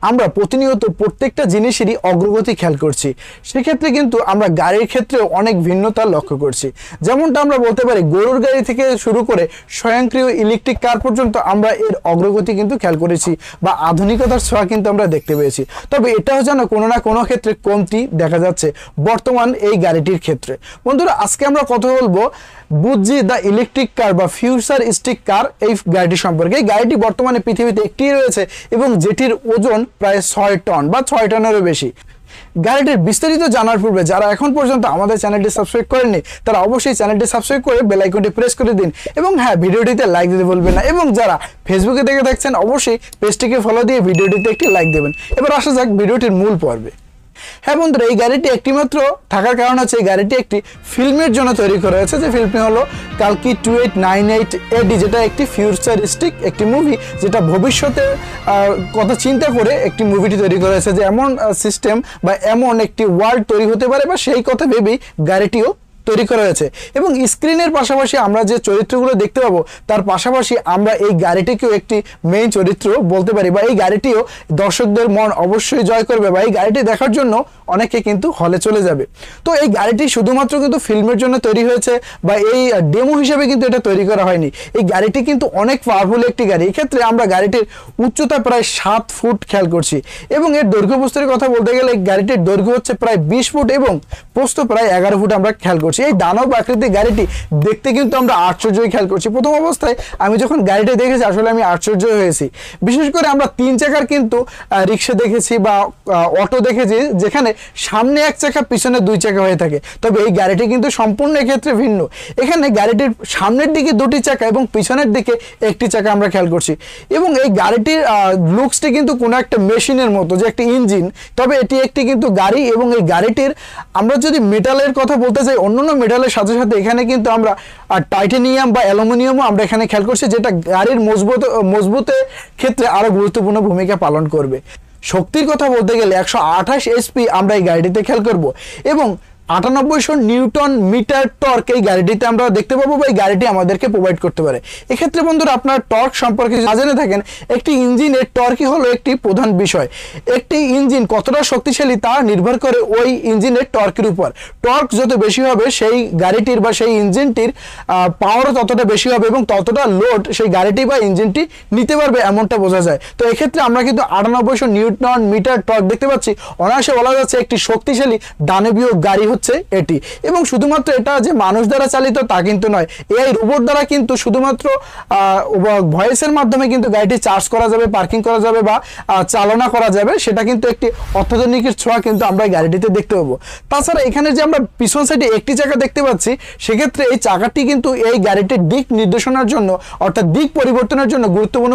আমরা প্রতিনিয়ত প্রত্যেকটা জিনিসেরই অগ্রগতি খেয়াল করছি। সেক্ষেত্রে কিন্তু আমরা গাড়ির ক্ষেত্রেও অনেক ভিন্নতা লক্ষ্য করছি। যেমনটা আমরা বলতে পারি গরুর গাড়ি থেকে শুরু করে স্বয়ংক্রিয় ইলেকট্রিক কার পর্যন্ত আমরা এর অগ্রগতি কিন্তু খেয়াল করেছি বা আধুনিকতার ছোঁয়া কিন্তু আমরা দেখতে পেয়েছি। তবে এটাও যেন কোনো না কোনো ক্ষেত্রে কমতি দেখা যাচ্ছে বর্তমান এই গাড়িটির ক্ষেত্রে। বন্ধুরা, আজকে আমরা কথা বলবো বুজ্জি দ্য ইলেকট্রিক কার বা ফিউচারিস্টিক কার এই গাড়িটি সম্পর্কে। এই গাড়িটি বর্তমানে পৃথিবীতে একটি রয়েছে এবং যেটির ওজন প্রায় 6 টন বা 6 টনেরও বেশি। গাড়িটির বিস্তারিত জানার পূর্বে যারা এখন পর্যন্ত আমাদের চ্যানেলটি সাবস্ক্রাইব করেননি তারা অবশ্যই চ্যানেলটি সাবস্ক্রাইব করে বেল আইকনটি প্রেস করে দিন এবং হ্যাঁ, ভিডিওটিতে লাইক দিতে ভুলবেন না। এবং যারা ফেসবুকে দেখে দেখছেন অবশ্যই পেজটিকে ফলো দিয়ে ভিডিওটিতে একটি লাইক দেবেন। এবার আসা যাক ভিডিওটির মূল পর্বে। হ্যাঁ বন্ধুরা, এই গাড়িটি একটিমাত্র থাকার কারণ হচ্ছে এই গাড়িটি একটি ফিল্মের জন্য তৈরি করা হয়েছে, যে ফিল্মটি হলো কালকি 2898 AD, যেটা একটি ফিউচারিস্টিক একটি মুভি, যেটা ভবিষ্যতে কথা চিন্তা করে একটি মুভিটি তৈরি করা হয়েছে, যে এমন সিস্টেম বা এমন একটি ওয়ার্ল্ড তৈরি হতে পারে বা সেই কথা ভেবেই গাড়িটিও তৈরি করা হয়েছে। এবং স্ক্রিনের পাশাপাশি আমরা যে চরিত্রগুলো দেখতে পাবো তার পাশাপাশি আমরা এই গাড়িটিকেও একটি মেইন চরিত্র বলতে পারি, বা এই গাড়িটিও দর্শকদের মন অবশ্যই জয় করবে, বা এই গাড়িটি দেখার জন্য অনেকে কিন্তু হলে চলে যাবে। তো এই গাড়িটি শুধুমাত্র কিন্তু ফিল্মের জন্য তৈরি হয়েছে বা এই ডেমো হিসেবে কিন্তু এটা তৈরি করা হয়নি। এই গাড়িটি কিন্তু অনেক পাওয়ারফুল একটি গাড়ি। এক্ষেত্রে আমরা গাড়িটির উচ্চতা প্রায় 7 ফুট খেয়াল করছি এবং এর দৈর্ঘ্য প্রস্থের কথা বলতে গেলে গাড়িটির দৈর্ঘ্য হচ্ছে প্রায় 20 ফুট এবং প্রস্থ প্রায় 11 ফুট আমরা খেয়াল করছি। এই দানব আকৃতির গাড়িটি দেখতে কিন্তু আমরা আশ্চর্যই খেয়াল করছি। প্রথম অবস্থায় আমি যখন গাড়িটা দেখেছি আসলে আমি আশ্চর্য হয়েছি। বিশেষ করে আমরা 3 চাকার কিন্তু রিক্সা দেখেছি বা অটো দেখেছি যেখানে সামনে 1 চাকা পিছনে 2 চাকা হয়ে থাকে, তবে এই গাড়িটি কিন্তু সম্পূর্ণ ক্ষেত্রে ভিন্ন। এখানে গাড়িটির সামনের দিকে 2টি চাকা এবং পিছনের দিকে 1টি চাকা আমরা খেয়াল করছি। এবং এই গাড়িটির লুকসটি কিন্তু কোনো একটা মেশিনের মতো, যে একটি ইঞ্জিন, তবে এটি একটি কিন্তু গাড়ি। এবং এই গাড়িটির আমরা যদি মেটালের কথা বলতে চাই, অন্যান্য মেটালের সাথে সাথে এখানে কিন্তু আমরা টাইটানিয়াম বা অ্যালুমিনিয়ামও আমরা এখানে খেয়াল করছি, যেটা গাড়ির মজবুতের ক্ষেত্রে আরো গুরুত্বপূর্ণ ভূমিকা পালন করবে। শক্তির কথা বলতে গেলে 128 HP আমরা এই গাড়িটিতে খেয়াল করব এবং 9800 নিউটন মিটার টর্ক এই গাড়িটিতে আমরা দেখতে পাবো বা এই গাড়িটি আমাদেরকে প্রোভাইড করতে পারে। এক্ষেত্রে বন্ধুরা, আপনার টর্ক সম্পর্কে না জেনে থাকেন, একটি ইঞ্জিনের টর্কই হলো একটি প্রধান বিষয়। একটি ইঞ্জিন কতটা শক্তিশালী তা নির্ভর করে ওই ইঞ্জিনের টর্কের উপর। টর্ক যত বেশি হবে সেই গাড়িটির বা সেই ইঞ্জিনটির পাওয়ারও ততটা বেশি হবে এবং ততটা লোড সেই গাড়িটি বা ইঞ্জিনটি নিতে পারবে, এমনটা বোঝা যায়। তো এক্ষেত্রে আমরা কিন্তু 9800 নিউটন মিটার টর্ক দেখতে পাচ্ছি। অনায়াসে বলা যাচ্ছে একটি শক্তিশালী দানবীয় গাড়ি হচ্ছে এটি। এবং শুধুমাত্র এটা যে মানুষ দ্বারা চালিত তা কিন্তু নয়, এআই রোবট দ্বারা কিন্তু শুধুমাত্র ভয়েসের মাধ্যমে কিন্তু গাড়িটি চার্জ করা যাবে, পার্কিং করা যাবে বা চালনা করা যাবে। সেটা কিন্তু একটি অত্যাধুনিকের ছোঁয়া কিন্তু আমরা এই গাড়িটিতে দেখতে পাবো। তাছাড়া এখানে যে আমরা পিছন সাইডে 1টি চাকা দেখতে পাচ্ছি, সেক্ষেত্রে এই চাকাটি কিন্তু এই গাড়িটির দিক নির্দেশনার জন্য অর্থাৎ দিক পরিবর্তনের জন্য গুরুত্বপূর্ণ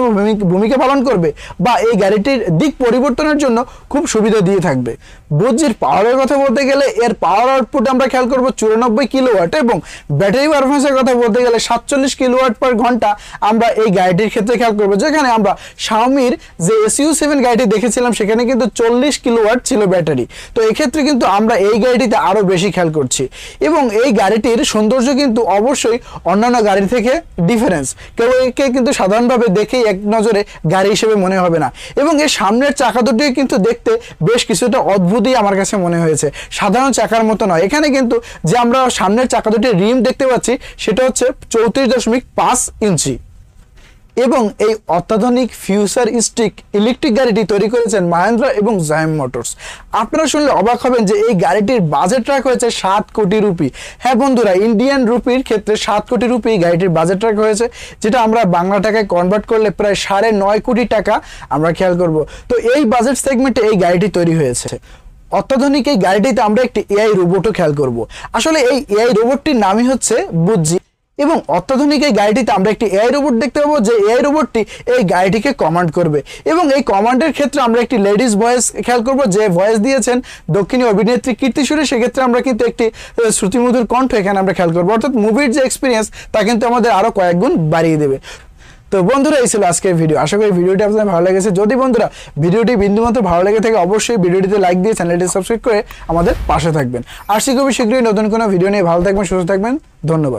ভূমিকা পালন করবে বা এই গাড়িটির দিক পরিবর্তনের জন্য খুব সুবিধা দিয়ে থাকবে। বুজ্জির পাওয়ারের কথা বলতে গেলে এর পাওয়ার আউটপুট আমরা খেয়াল করব 94 কিলোওয়াট এবং ব্যাটারি পারফরমেন্সের কথা বলতে গেলে 47 কিলোওয়াট পার ঘন্টা আমরা এই গাড়িটির ক্ষেত্রে খেয়াল করব। যেখানে আমরা শাওমির যে SU7 গাড়িটি দেখেছিলাম সেখানে কিন্তু 40 কিলোওয়াট ছিল ব্যাটারি। তো এক্ষেত্রে কিন্তু আমরা এই গাড়িটিতে আরো বেশি খেয়াল করছি এবং এই গাড়িটির সৌন্দর্য কিন্তু অবশ্যই অন্যান্য গাড়ি থেকে ডিফারেন্স। কেউ একে কিন্তু সাধারণভাবে দেখেই এক নজরে গাড়ি হিসেবে মনে হবে না এবং এর সামনের চাকা দুটি কিন্তু দেখতে বেশ কিছুটা অদ্ভুতই আমার কাছে মনে হয়েছে, সাধারণ চাকার মতো নয়। এখানে কিন্তু যে আমরা সামনের চাকা দুটির রিম দেখতে পাচ্ছি সেটা হচ্ছে 34.5 ইঞ্চি এবং এই অত্যাধুনিক ফিউচারিস্টিক ইলেকট্রিক গাড়িটি তৈরি করেছেন মাহিন্দ্রা এবং জায়াম মোটরস। আপনারা শুনলে অবাক হবেন যে এই গাড়িটির বাজেট রাখা হয়েছে 7 কোটি রুপি। হ্যাঁ বন্ধুরা, ইন্ডিয়ান রুপির ক্ষেত্রে 7 কোটি রুপি গাড়িটির বাজেট রাখা হয়েছে, যেটা আমরা বাংলা টাকায় কনভার্ট করলে প্রায় 9.5 কোটি টাকা আমরা খেয়াল করব। তো এই বাজেট সেগমেন্টে এই গাড়িটি তৈরি হয়েছে। অত্যাধুনিক এই গাড়িটিতে আমরা একটি এআই রোবটও খেয়াল করব। আসলে এই এআই রোবটটির নামই হচ্ছে বুজ্জি এবং অত্যাধুনিক এই গাড়িটিতে আমরা একটি এআই রোবট দেখতে পাবো, যে এআই রোবটটি এই গাড়িটিকে কমান্ড করবে এবং এই কমান্ডের ক্ষেত্রে আমরা একটি লেডিস ভয়েস খেয়াল করব, যে ভয়েস দিয়েছেন দক্ষিণী অভিনেত্রী কীর্তি সুরে। সেক্ষেত্রে আমরা কিন্তু একটি শ্রুতিমধুর কণ্ঠ এখানে আমরা খেয়াল করবো, অর্থাৎ মুভির যে এক্সপিরিয়েন্স তা কিন্তু আমাদের আরো কয়েক গুণ বাড়িয়ে দেবে। তো বন্ধুরা, এই ছিল আজকের ভিডিও। আশা করি ভিডিওটি আপনাদের ভালো লেগেছে। যদি বন্ধুরা ভিডিওটি বিন্দুমাত্র ভালো লেগে থাকে অবশ্যই ভিডিওটিতে লাইক দিয়ে চ্যানেলটি সাবস্ক্রাইব করে আমাদের পাশে থাকবেন। আর খুবই শীঘ্রই নতুন কোনো ভিডিও নিয়ে ভালো থাকবেন, সুস্থ থাকবেন। ধন্যবাদ।